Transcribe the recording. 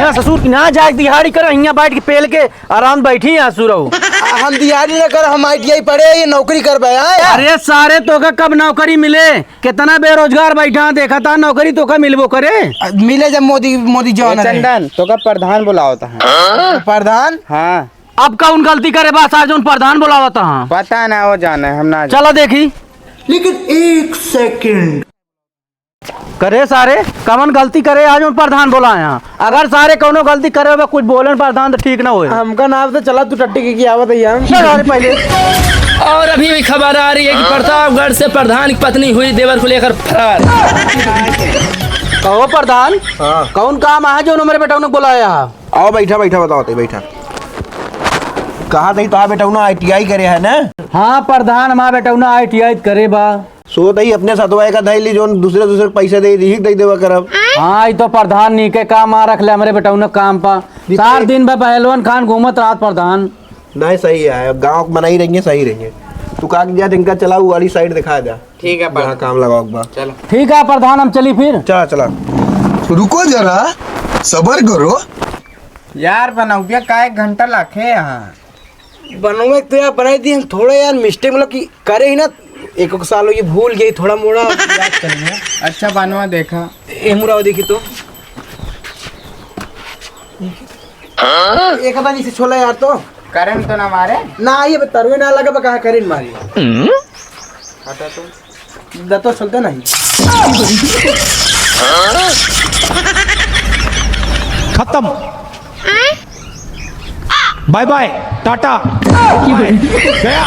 यहाँ ससुर की ना जाए दिहाड़ी कर, यहाँ बैठ के पेल के आराम बैठी यहाँ सुरऊ। हम दिहाड़ी न कर, हम ITI पढ़े, ये नौकरी कर बे। अरे सारे तो का कब नौकरी मिले, कितना बेरोजगार बैठा देखा था, नौकरी तो का मिलबो करे। मिले जब मोदी जवान चंदन तो का प्रधान बुलावता है। प्रधान। हाँ अब कौन गलती करे बस आज उन प्रधान बुलावता हाँ। पता ना, वो जाना है, हम ना चलो देखी। लेकिन 1 सेकंड करे सारे कवन गलती करे आज उन प्रधान बोला यहाँ। अगर सारे कौनो गलती करे कुछ बोले प्रधान तो ठीक ना होए। हमका नाम तो चला, तू टट्टी की आवत है हम पहले। और अभी भी खबर आ रही है कि प्रतापगढ़ से प्रधान की पत्नी हुई देवर को लेकर फरार। कहो प्रधान, कौन काम है जो मेरे बेटा ने बुलाया। आओ बैठा बताओ बैठा। कहा तही तो बेटा ITI करे है ना। हाँ प्रधान, हमारा बेटा ITI करे बा। सो तही अपने सतवाए का धैली जो दूसरे पैसे दे देवा करब। हाँ ये तो प्रधान नी के काम आ रख ले हमारे बेटा ने काम पा। 4 दिन में पहलवान खान घूमत रात प्रधान। नहीं सही है, गाँव बनाई रहेंगे सही रहेंगे। तू कागजात इनका चला वाली साइड दिखा जा। ठीक है जहाँ काम लगाओ बा। चलो ठीक है प्रधान, हम चली फिर। चला रुको जरा, सबर करो यार। बनौबिया का 1 घंटा लाखे यहाँ बनवे तो यार बनाई थी, हम थोड़ा यार मिस्टेक मतलब कि करे ही ना। एक साल ये भूल गई, थोड़ा मोड़ा याद करेंगे। अच्छा बनवा देखा। मुरा देखी तो एक नहीं से छोला यार। तो करंट तो ना मारे ना, ये तरवे ना लगा कहा करें मारी। हटा तुम दतो चलते नहीं। खत्म, बाय बाय टाटा गया।